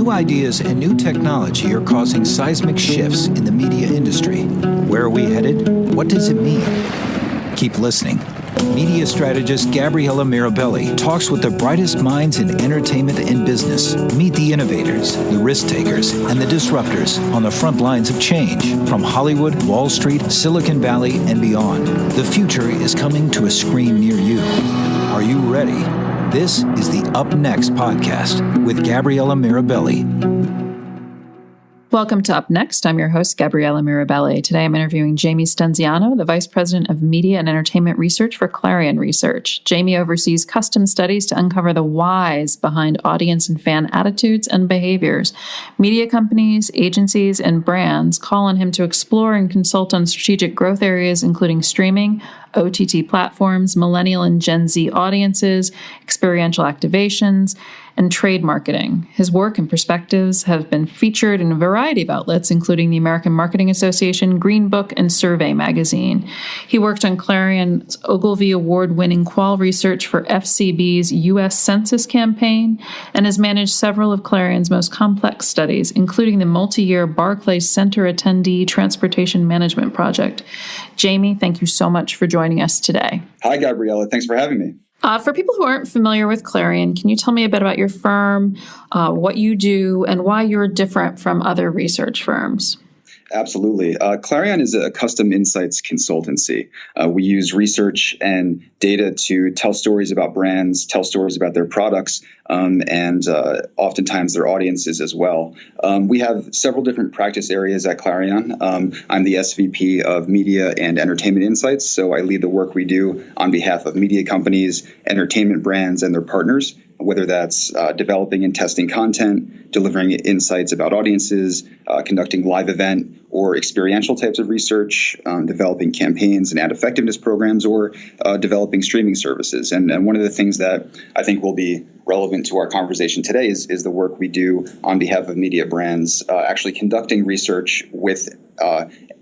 New ideas and new technology are causing seismic shifts in the media industry. Where are we headed? What does it mean? Keep listening. Media strategist Gabriella Mirabelli talks with the brightest minds in entertainment and business. Meet the innovators, the risk takers, and the disruptors on the front lines of change from Hollywood, Wall Street, Silicon Valley, and beyond. The future is coming to a screen near you. Are you ready? This is the Up Next podcast with Gabriella Mirabelli. Welcome to Up Next. I'm your host, Gabriella Mirabelli. Today I'm interviewing Jamie Stenziano, the Vice President of Media and Entertainment Research for Clarion Research. Jamie oversees custom studies to uncover the whys behind audience and fan attitudes and behaviors. Media companies, agencies, and brands call on him to explore and consult on strategic growth areas, including streaming, OTT platforms, millennial and Gen Z audiences, experiential activations, and trade marketing. His work and perspectives have been featured in a variety of outlets, including the American Marketing Association, Green Book, and Survey magazine. He worked on Clarion's Ogilvy Award-winning qual research for FCB's U.S. Census campaign and has managed several of Clarion's most complex studies, including the multi-year Barclays Center Attendee Transportation Management Project. Jamie, thank you so much for joining us today. Hi, Gabriella. Thanks for having me. For people who aren't familiar with Clarion, can you tell me a bit about your firm, what you do, and why you're different from other research firms? Absolutely. Clarion is a custom insights consultancy. We use research and data to tell stories about brands, tell stories about their products, and oftentimes their audiences as well. We have several different practice areas at Clarion. I'm the SVP of Media and Entertainment Insights, so I lead the work we do on behalf of media companies, entertainment brands, and their partners, whether that's developing and testing content, delivering insights about audiences, conducting live event or experiential types of research, developing campaigns and ad effectiveness programs, or developing streaming services. And one of the things that I think will be relevant to our conversation today is the work we do on behalf of media brands, actually conducting research with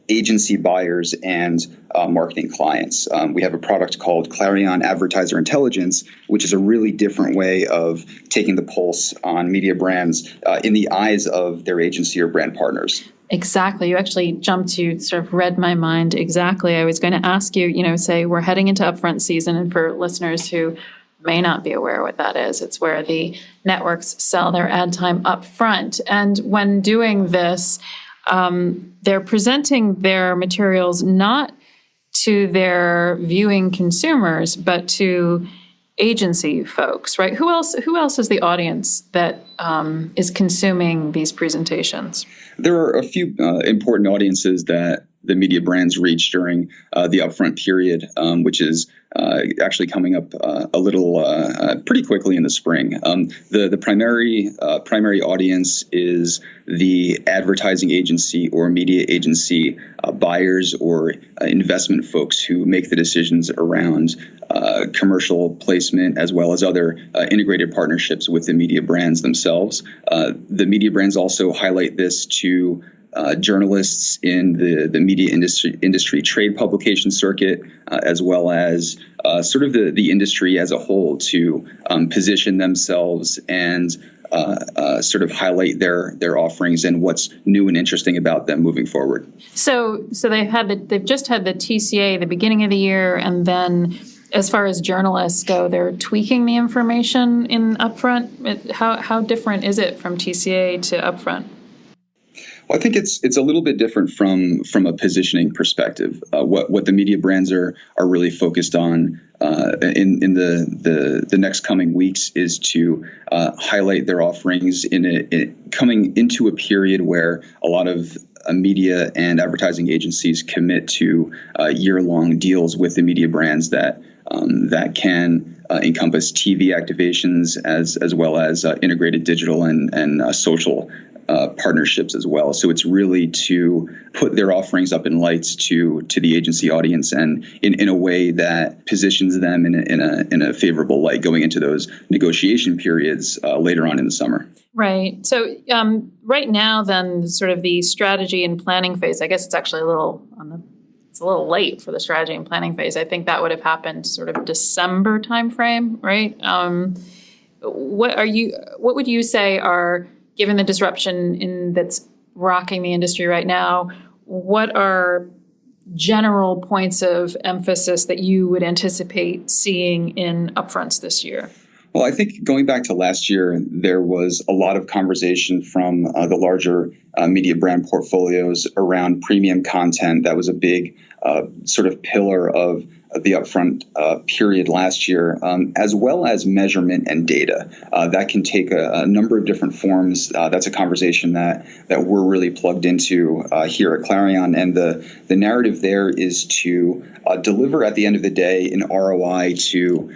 agency buyers and marketing clients. We have a product called Clarion Advertiser Intelligence, which is a really different way of taking the pulse on media brands in the eyes of their agency or brand partners. Exactly. You actually jumped to sort of read my mind exactly. I was going to ask you, say we're heading into upfront season, and for listeners who may not be aware what that is, it's where the networks sell their ad time upfront. And when doing this, they're presenting their materials not to their viewing consumers, but to agency folks, right? Who else is the audience that is consuming these presentations? There are a few important audiences that the media brands reach during the upfront period, which is actually coming up a little pretty quickly in the spring. The primary audience is the advertising agency or media agency buyers or investment folks who make the decisions around commercial placement as well as other integrated partnerships with the media brands themselves. The media brands also highlight this to journalists in the media industry trade publication circuit, as well as sort of the industry as a whole, to position themselves and sort of highlight their offerings and what's new and interesting about them moving forward. So they've just had the TCA the beginning of the year, and then as far as journalists go, they're tweaking the information in upfront. How different is it from TCA to upfront? Well, I think it's a little bit different from a positioning perspective. What the media brands are really focused on in the next coming weeks is to highlight their offerings coming into a period where a lot of media and advertising agencies commit to year-long deals with the media brands that can encompass TV activations as well as integrated digital and social partnerships as well. So it's really to put their offerings up in lights to the agency audience, and in a way that positions them in a favorable light going into those negotiation periods later on in the summer. Right. So right now, then, sort of the strategy and planning phase, I guess it's actually it's a little late for the strategy and planning phase. I think that would have happened sort of December timeframe, right? What would you say are given the disruption that's rocking the industry right now, what are general points of emphasis that you would anticipate seeing in upfronts this year? Well, I think going back to last year, there was a lot of conversation from the larger media brand portfolios around premium content. That was a big sort of pillar of the upfront period last year, as well as measurement and data. That can take a number of different forms. That's a conversation that we're really plugged into here at Clarion. And the narrative there is to deliver at the end of the day an ROI to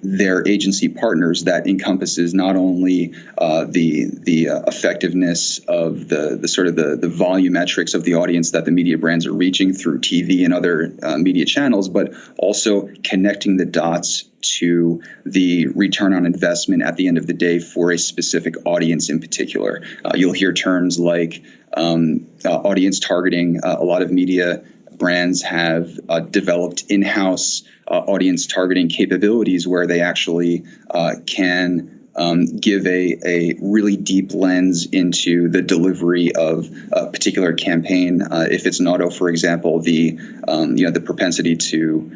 their agency partners that encompasses not only the effectiveness of the sort of the volumetrics of the audience that the media brands are reaching through TV and other media channels, but also connecting the dots to the return on investment at the end of the day for a specific audience in particular. You'll hear terms like audience targeting. A lot of media brands have developed in-house audience targeting capabilities where they actually can give a really deep lens into the delivery of a particular campaign. If it's an auto, for example, the propensity to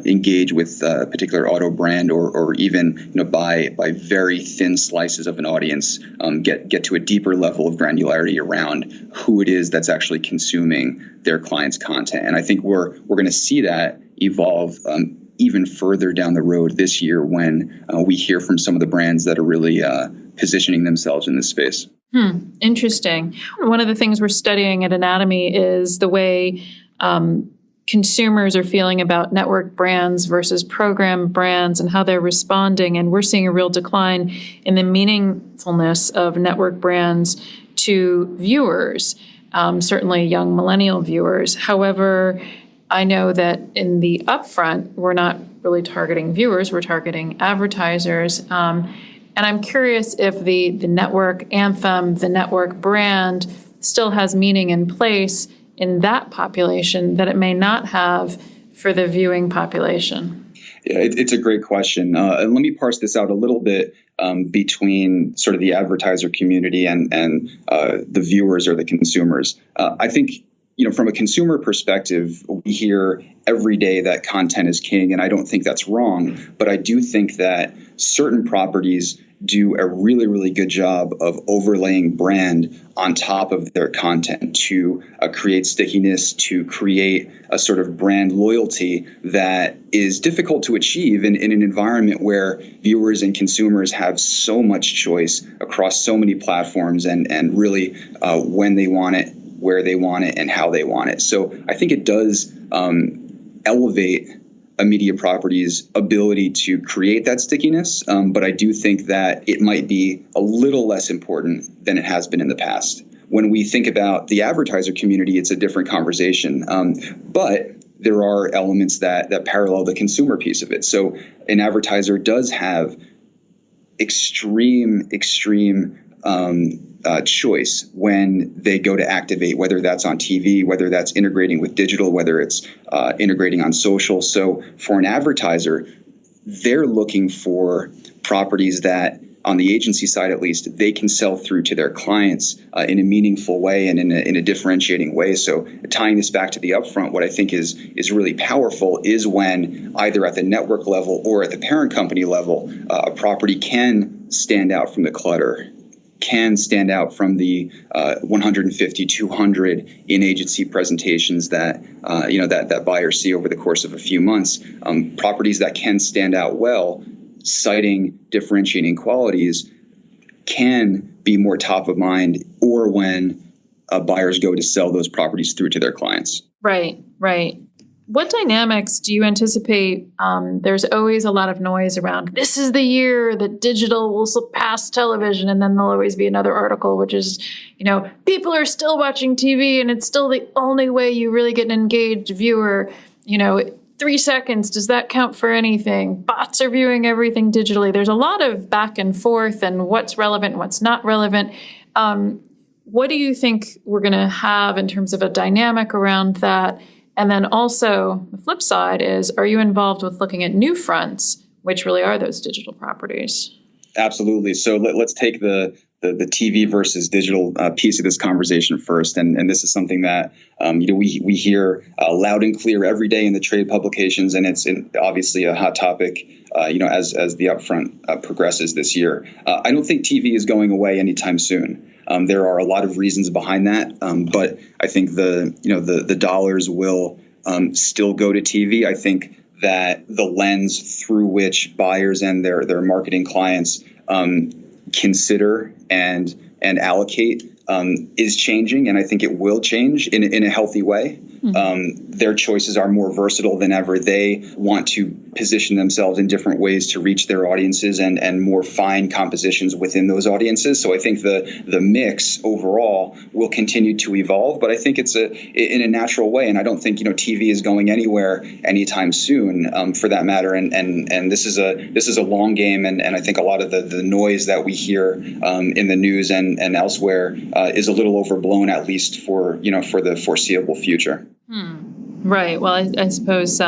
engage with a particular auto brand, or even by very thin slices of an audience, get to a deeper level of granularity around who it is that's actually consuming their client's content. And I think we're going to see that evolve even further down the road this year when we hear from some of the brands that are really positioning themselves in this space. Interesting. One of the things we're studying at Anatomy is the way consumers are feeling about network brands versus program brands and how they're responding. And we're seeing a real decline in the meaningfulness of network brands to viewers, certainly young millennial viewers. However, I know that in the upfront, we're not really targeting viewers, we're targeting advertisers. And I'm curious if the network anthem, the network brand still has meaning in place in that population that it may not have for the viewing population. Yeah, it's a great question. And let me parse this out a little bit between sort of the advertiser community and the viewers or the consumers. I think, from a consumer perspective, we hear every day that content is king, and I don't think that's wrong. But I do think that certain properties do a really, really good job of overlaying brand on top of their content to create stickiness, to create a sort of brand loyalty that is difficult to achieve in an environment where viewers and consumers have so much choice across so many platforms and really when they want it, where they want it, and how they want it. So I think it does elevate a media property's ability to create that stickiness, but I do think that it might be a little less important than it has been in the past. When we think about the advertiser community, it's a different conversation, but there are elements that parallel the consumer piece of it. So an advertiser does have extreme choice when they go to activate, whether that's on TV, whether that's integrating with digital, whether it's integrating on social. So for an advertiser, they're looking for properties that, on the agency side at least, they can sell through to their clients in a meaningful way and in a differentiating way. So tying this back to the upfront, what I think is really powerful is when either at the network level or at the parent company level, a property can stand out from the clutter, can stand out from the 150, 200 in-agency presentations that that buyers see over the course of a few months. Properties that can stand out well, citing differentiating qualities, can be more top of mind, or when buyers go to sell those properties through to their clients. Right. What dynamics do you anticipate? There's always a lot of noise around, this is the year that digital will surpass television. And then there'll always be another article, which is, people are still watching TV and it's still the only way you really get an engaged viewer. 3 seconds, does that count for anything? Bots are viewing everything digitally. There's a lot of back and forth and what's relevant and what's not relevant. What do you think we're going to have in terms of a dynamic around that? And then also the flip side is, are you involved with looking at newfronts, which really are those digital properties? Absolutely. So let's take the the TV versus digital piece of this conversation first, and this is something that we hear loud and clear every day in the trade publications, and it's obviously a hot topic. As the upfront progresses this year, I don't think TV is going away anytime soon. There are a lot of reasons behind that, but I think the dollars will still go to TV. I think that the lens through which buyers and their marketing clients consider and allocate is changing, and I think it will change in a healthy way. Their choices are more versatile than ever. They want to position themselves in different ways to reach their audiences and more fine compositions within those audiences. So I think the mix overall will continue to evolve, but I think it's in a natural way. And I don't think TV is going anywhere anytime soon, for that matter. And this is a long game, and I think a lot of the noise that we hear in the news and elsewhere is a little overblown, at least for the foreseeable future. Right. Well, I suppose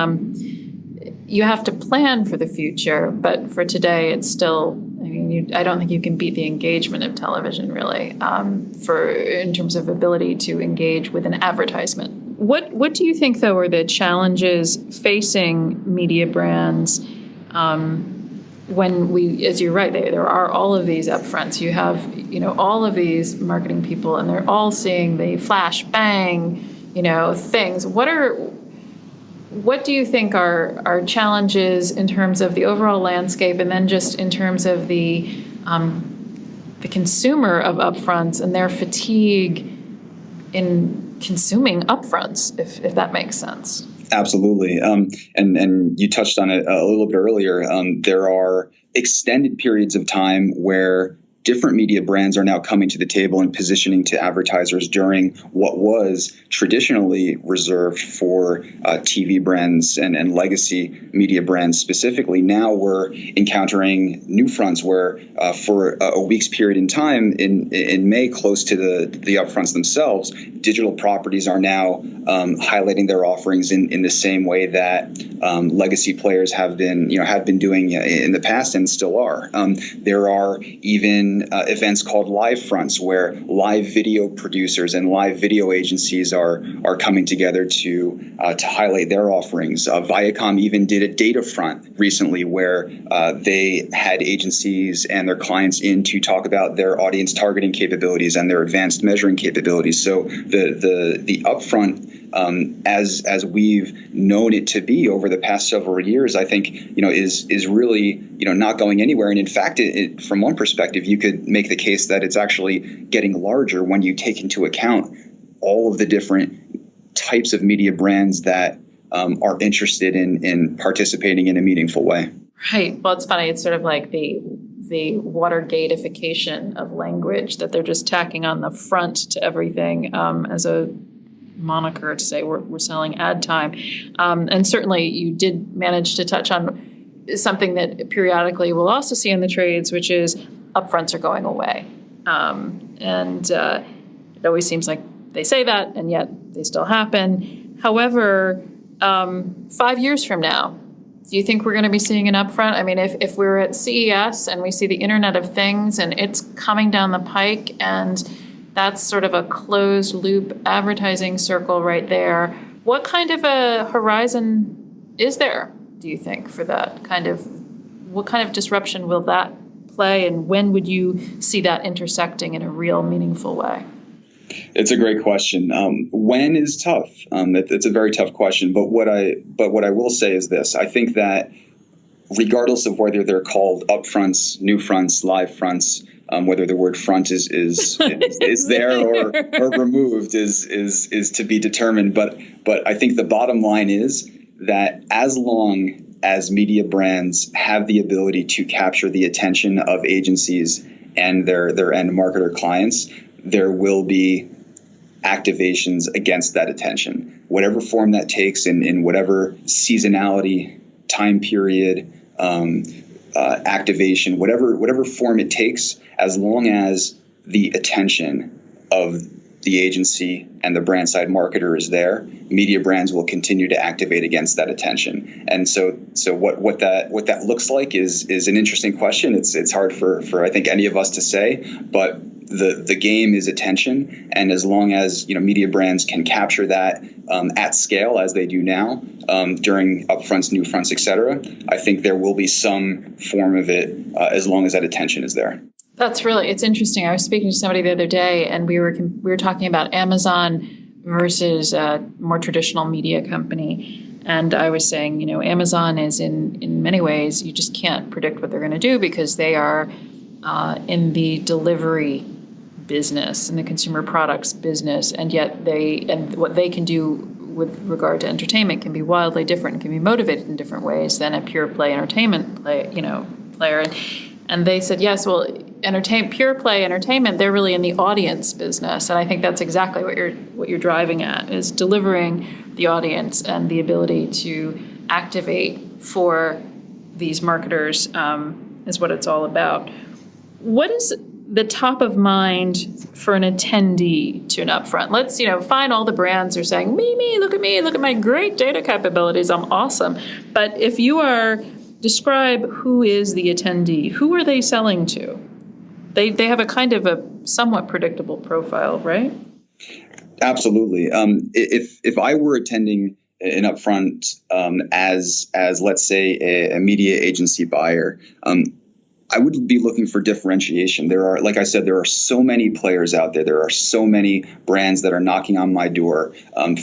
you have to plan for the future, but for today, it's still. I mean, I don't think you can beat the engagement of television, really, in terms of ability to engage with an advertisement. What do you think, though, are the challenges facing media brands when as you're right, there are all of these upfronts. You have all of these marketing people, and they're all seeing the flash bang. Things. What do you think are challenges in terms of the overall landscape, and then just in terms of the consumer of upfronts and their fatigue in consuming upfronts, if that makes sense? Absolutely. And you touched on it a little bit earlier. There are extended periods of time where different media brands are now coming to the table and positioning to advertisers during what was traditionally reserved for TV brands and legacy media brands specifically. Now we're encountering new fronts where for a week's period in time in May, close to the upfronts themselves, digital properties are now highlighting their offerings in the same way that legacy players have been doing in the past and still are. There are even events called live fronts, where live video producers and live video agencies are coming together to highlight their offerings. Viacom even did a data front recently, where they had agencies and their clients in to talk about their audience targeting capabilities and their advanced measuring capabilities. So the upfront, as we've known it to be over the past several years, I think is really not going anywhere. And in fact, from one perspective, you could make the case that it's actually getting larger when you take into account all of the different types of media brands that are interested in participating in a meaningful way. Right. Well, it's funny. It's sort of like the Watergateification of language, that they're just tacking on the front to everything as a moniker to say we're selling ad time. And certainly you did manage to touch on something that periodically we'll also see in the trades, which is upfronts are going away. And it always seems like they say that, and yet they still happen. However, 5 years from now, do you think we're going to be seeing an upfront? I mean, if we're at CES and we see the Internet of Things and it's coming down the pike, and that's sort of a closed loop advertising circle right there, what kind of a horizon is there, do you think, for that what kind of disruption will that play, and when would you see that intersecting in a real meaningful way? It's a great question. When is tough. It's a very tough question. But what I will say is this: I think that regardless of whether they're called upfronts, new fronts, live fronts, whether the word front is there or removed is to be determined. But I think the bottom line is that as long as media brands have the ability to capture the attention of agencies and their end marketer clients, there will be activations against that attention, whatever form that takes, in whatever seasonality, time period, activation, whatever form it takes, as long as the attention of the agency and the brand side marketer is there, media brands will continue to activate against that attention. And so what that looks like is an interesting question. It's hard for I think any of us to say, but the game is attention, and as long as media brands can capture that at scale as they do now during upfronts, new fronts, et cetera, I think there will be some form of it as long as that attention is there. It's interesting. I was speaking to somebody the other day, and we were talking about Amazon versus a more traditional media company. And I was saying, Amazon is in many ways, you just can't predict what they're going to do because they are in the delivery business, in the consumer products business, and yet what they can do with regard to entertainment can be wildly different, can be motivated in different ways than a pure play entertainment player. And they said, yes, well, pure play entertainment, they're really in the audience business. And I think that's exactly what you're driving at, is delivering the audience and the ability to activate for these marketers is what it's all about. What is the top of mind for an attendee to an upfront? Let's, fine, all the brands are saying, me, look at my great data capabilities, I'm awesome. But if you describe who is the attendee, who are they selling to? They have a kind of a somewhat predictable profile, right? Absolutely. If I were attending an upfront as let's say a media agency buyer, I would be looking for differentiation. Like I said, there are so many players out there. There are so many brands that are knocking on my door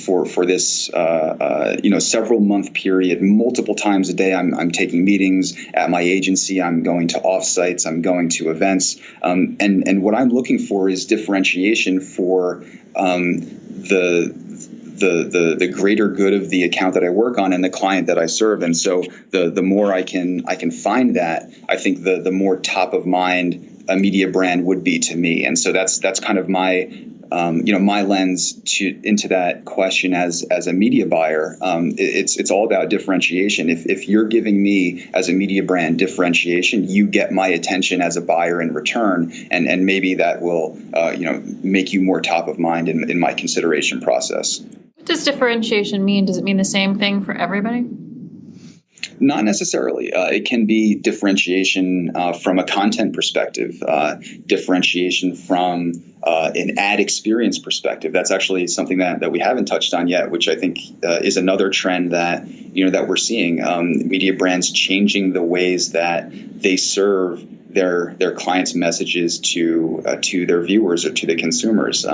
for this, several month period. Multiple times a day, I'm taking meetings at my agency. I'm going to offsites. I'm going to events. And what I'm looking for is differentiation for the greater good of the account that I work on and the client that I serve. And so the more I can find that, I think the more top of mind a media brand would be to me. And so that's kind of my my lens into that question as a media buyer. It's all about differentiation. If you're giving me as a media brand differentiation, you get my attention as a buyer in return, and maybe that will make you more top of mind in my consideration process. What does differentiation mean? Does it mean the same thing for everybody? Not necessarily. It can be differentiation from a content perspective, differentiation from an ad experience perspective. That's actually something that we haven't touched on yet, which I think is another trend that we're seeing. Media brands changing the ways that they serve their clients' messages to their viewers or to the consumers.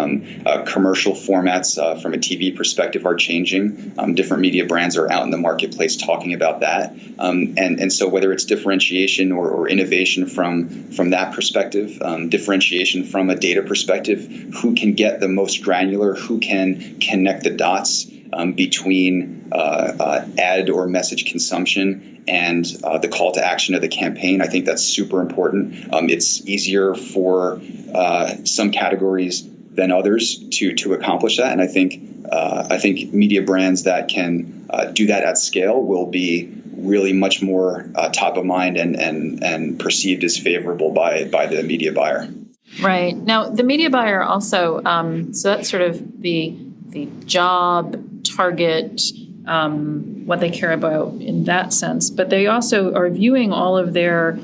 Commercial formats from a TV perspective are changing. Different media brands are out in the marketplace talking about that. And so whether it's differentiation or innovation from that perspective, differentiation from a data perspective, who can get the most granular, who can connect the dots between ad or message consumption and the call to action of the campaign. I think that's super important. It's easier for some categories than others to accomplish that, and I think media brands that can do that at scale will be really much more top of mind and perceived as favorable by the media buyer. Right. Now, the media buyer also, so that's sort of the job, target, what they care about in that sense. But they also are viewing all of their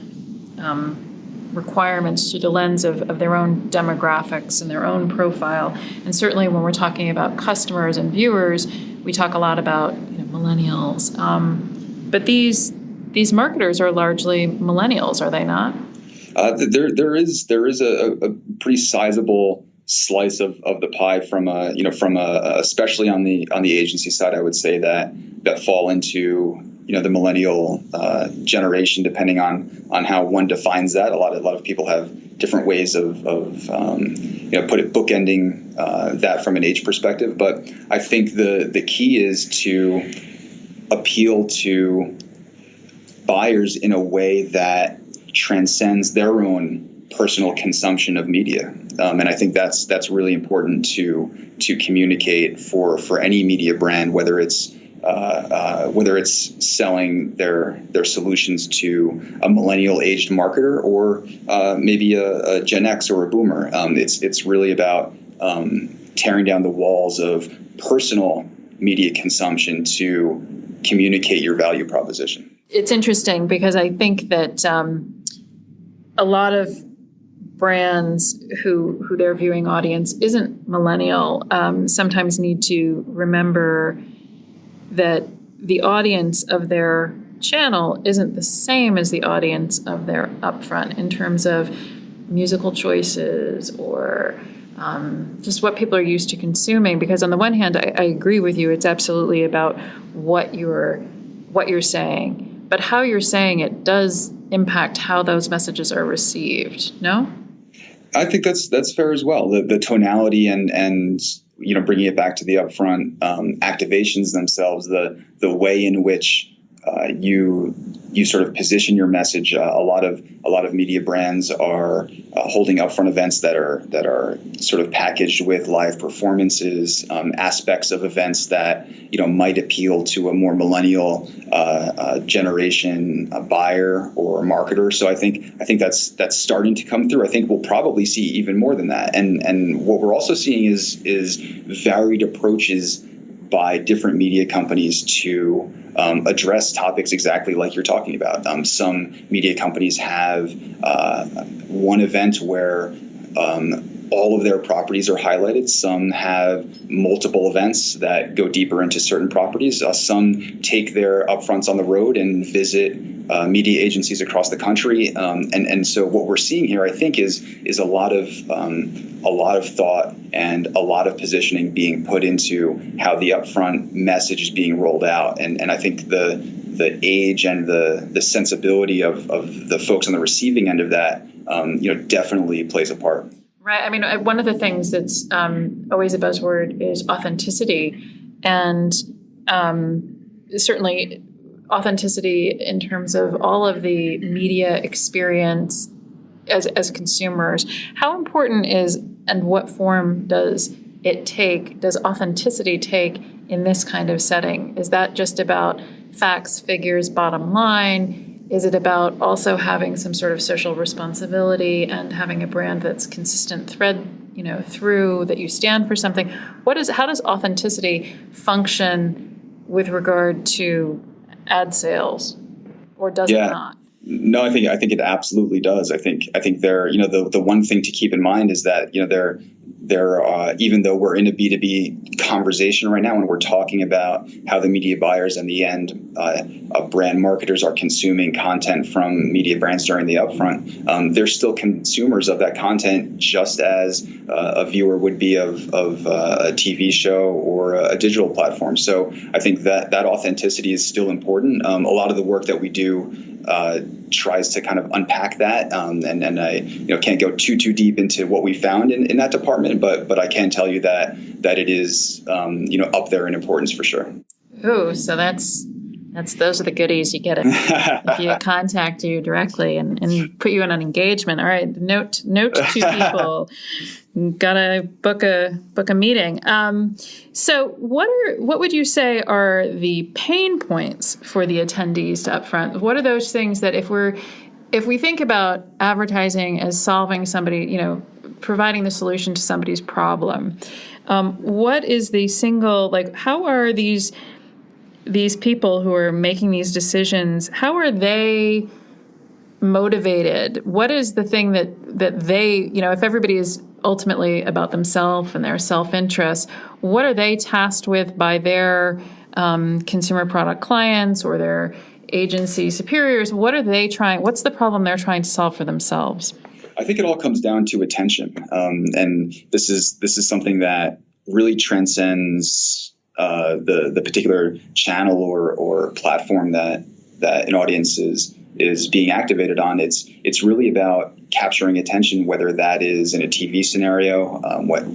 requirements through the lens of their own demographics and their own profile. And certainly when we're talking about customers and viewers, we talk a lot about millennials. But these marketers are largely millennials, are they not? There is a pretty sizable slice of the pie from especially on the agency side. I would say that fall into the millennial generation, depending on how one defines that. A lot of people have different ways of bookending that from an age perspective. But I think the key is to appeal to buyers in a way that transcends their own personal consumption of media, and I think that's really important to communicate for any media brand, whether it's selling their solutions to a millennial aged marketer or maybe a Gen X or a boomer. It's really about tearing down the walls of personal media consumption to communicate your value proposition. It's interesting because I think that a lot of brands who their viewing audience isn't millennial sometimes need to remember that the audience of their channel isn't the same as the audience of their upfront in terms of musical choices or just what people are used to consuming. Because on the one hand, I agree with you. It's absolutely about what you're saying, but how you're saying it does impact how those messages are received. No? I think that's fair as well. The tonality and bringing it back to the upfront activations themselves, the way in which you sort of position your message. A lot of media brands are holding upfront events that are sort of packaged with live performances, aspects of events that might appeal to a more millennial generation buyer or marketer. So I think that's starting to come through. I think we'll probably see even more than that. And what we're also seeing is varied approaches by different media companies to address topics exactly like you're talking about. Some media companies have one event where all of their properties are highlighted. Some have multiple events that go deeper into certain properties. Some take their upfronts on the road and visit media agencies across the country. And so what we're seeing here, I think, is a lot of thought and a lot of positioning being put into how the upfront message is being rolled out. And I think the age and the sensibility of the folks on the receiving end of that, definitely plays a part. Right. I mean, one of the things that's always a buzzword is authenticity, and certainly authenticity in terms of all of the media experience as consumers. How important is, and what form does authenticity take in this kind of setting? Is that just about facts, figures, bottom line? Is it about also having some sort of social responsibility and having a brand that's consistent thread, through that you stand for something? How does authenticity function with regard to ad sales, or does it not? No, I think it absolutely does. I think there, the one thing to keep in mind is that, even though we're in a B2B conversation right now and we're talking about how the media buyers and the end brand marketers are consuming content from media brands during the upfront, they're still consumers of that content just as a viewer would be of a TV show or a digital platform. So I think that authenticity is still important. A lot of the work that we do tries to kind of unpack that, and I can't go too deep into what we found in that department, but I can tell you that it is up there in importance for sure. Ooh, so those are the goodies you get if you contact you directly and put you in an engagement. All right, note to people, gotta book a meeting. So what would you say are the pain points for the attendees to Upfront? What are those things that if we think about advertising as solving somebody, providing the solution to somebody's problem, what is the single, how are these people who are making these decisions, how are they motivated? What is the thing that they, if everybody is ultimately about themselves and their self-interest, what are they tasked with by their consumer product clients or their agency superiors? What's the problem they're trying to solve for themselves? I think it all comes down to attention. And this is something that really transcends the particular channel or platform that an audience is being activated on. It's really about capturing attention, whether that is in a TV scenario,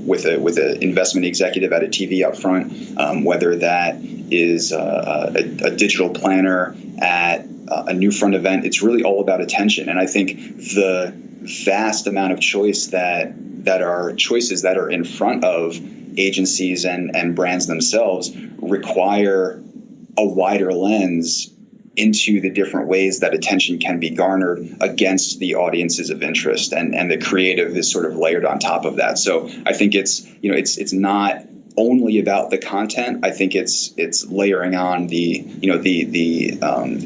with an investment executive at a TV upfront, whether that is a digital planner at a newfront event. It's really all about attention. And I think the vast amount of choices that are in front of agencies and brands themselves require a wider lens into the different ways that attention can be garnered against the audiences of interest, and the creative is sort of layered on top of that. So I think it's not only about the content. I think it's layering on the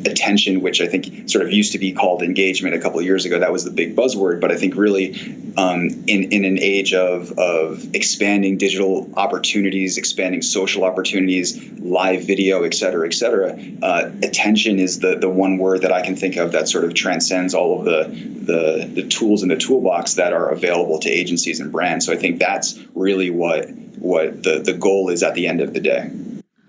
attention, which I think sort of used to be called engagement a couple of years ago. That was the big buzzword, but I think really in an age of expanding digital opportunities, expanding social opportunities, live video, et cetera, attention is the one word that I can think of that sort of transcends all of the tools in the toolbox that are available to agencies and brands. So I think that's really what the goal is at the end of the day.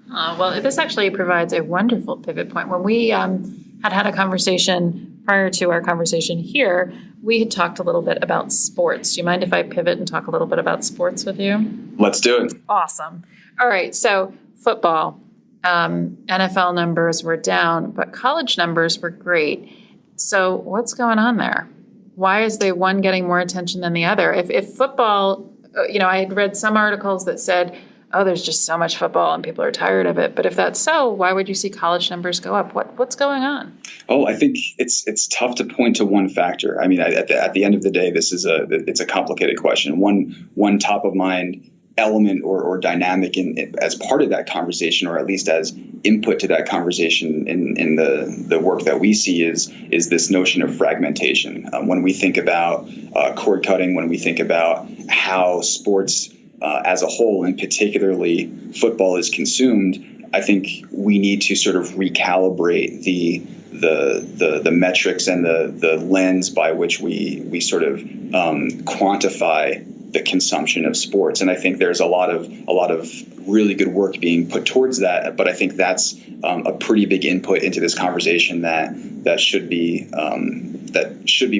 Well, this actually provides a wonderful pivot point. When we had a conversation prior to our conversation here, we had talked a little bit about sports. Do you mind if I pivot and talk a little bit about sports with you? Let's do it. Awesome. All right. So football, NFL numbers were down, but college numbers were great. So what's going on there? Why is the one getting more attention than the other? If football, I had read some articles that said, oh, there's just so much football and people are tired of it. But if that's so, why would you see college numbers go up? What's going on? Oh, I think it's tough to point to one factor. I mean, at the end of the day, it's a complicated question. One top of mind element or dynamic as part of that conversation, or at least as input to that conversation in the work that we see is this notion of fragmentation. When we think about cord cutting, when we think about how sports as a whole, and particularly football, is consumed, I think we need to sort of recalibrate the metrics and the lens by which we sort of quantify the consumption of sports. And I think there's a lot of really good work being put towards that. But I think that's a pretty big input into this conversation that should be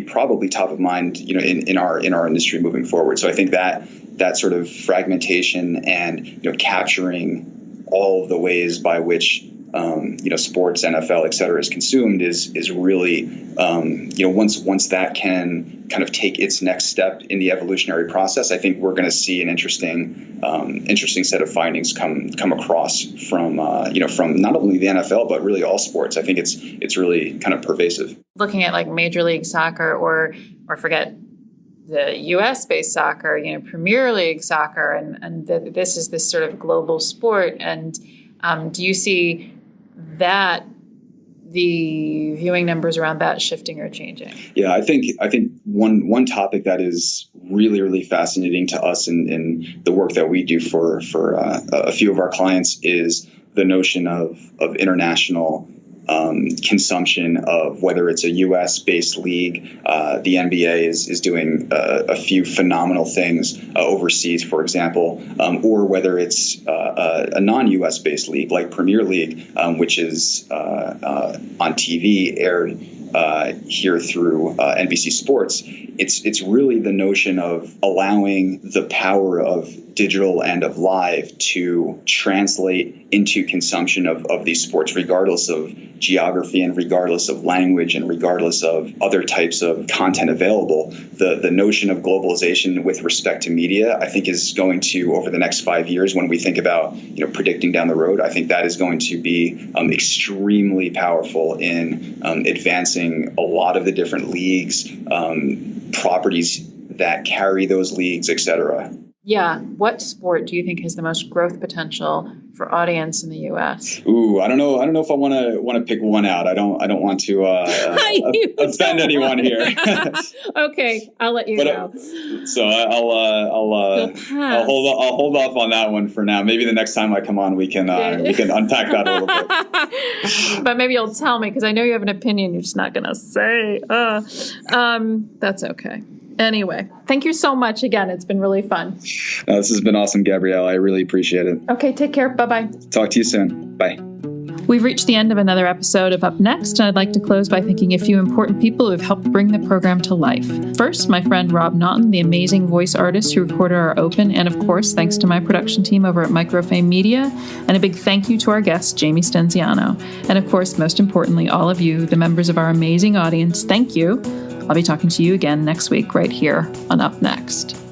probably top of mind, in our industry moving forward. So I think that sort of fragmentation and capturing all of the ways by which sports, NFL, et cetera, is consumed is really once that can kind of take its next step in the evolutionary process, I think we're going to see an interesting set of findings come across from not only the NFL but really all sports. I think it's really kind of pervasive. Looking at like Major League Soccer or forget the U.S.-based soccer, Premier League soccer, and this is this sort of global sport. And do you see that the viewing numbers around that shifting or changing? Yeah, I think one topic that is really, really fascinating to us in the work that we do for a few of our clients is the notion of international consumption of, whether it's a U.S.-based league, the NBA is doing a few phenomenal things overseas, for example, or whether it's a non-U.S.-based league like Premier League, which is on TV, aired here through NBC Sports. It's really the notion of allowing the power of digital and of live to translate into consumption of these sports, regardless of geography and regardless of language and regardless of other types of content available. The notion of globalization with respect to media, I think, is going to, over the next 5 years, when we think about predicting down the road, I think that is going to be extremely powerful in advancing a lot of the different leagues, properties that carry those leagues, et cetera. Yeah. What sport do you think has the most growth potential for audience in the U.S.? Ooh, I don't know if I want to pick one out. I don't want to offend anyone here. Okay, I'll let you go. So I'll hold off on that one for now. Maybe the next time I come on, we can unpack that a little bit. But maybe you'll tell me, because I know you have an opinion. You're just not going to say. That's okay. Anyway, thank you so much again. It's been really fun. This has been awesome, Gabrielle. I really appreciate it. Okay, take care. Bye-bye. Talk to you soon. Bye. We've reached the end of another episode of Up Next, and I'd like to close by thanking a few important people who have helped bring the program to life. First, my friend Rob Naughton, the amazing voice artist who recorded our open, and of course, thanks to my production team over at Microfame Media, and a big thank you to our guest, Jamie Stenziano. And of course, most importantly, all of you, the members of our amazing audience, thank you. I'll be talking to you again next week right here on Up Next.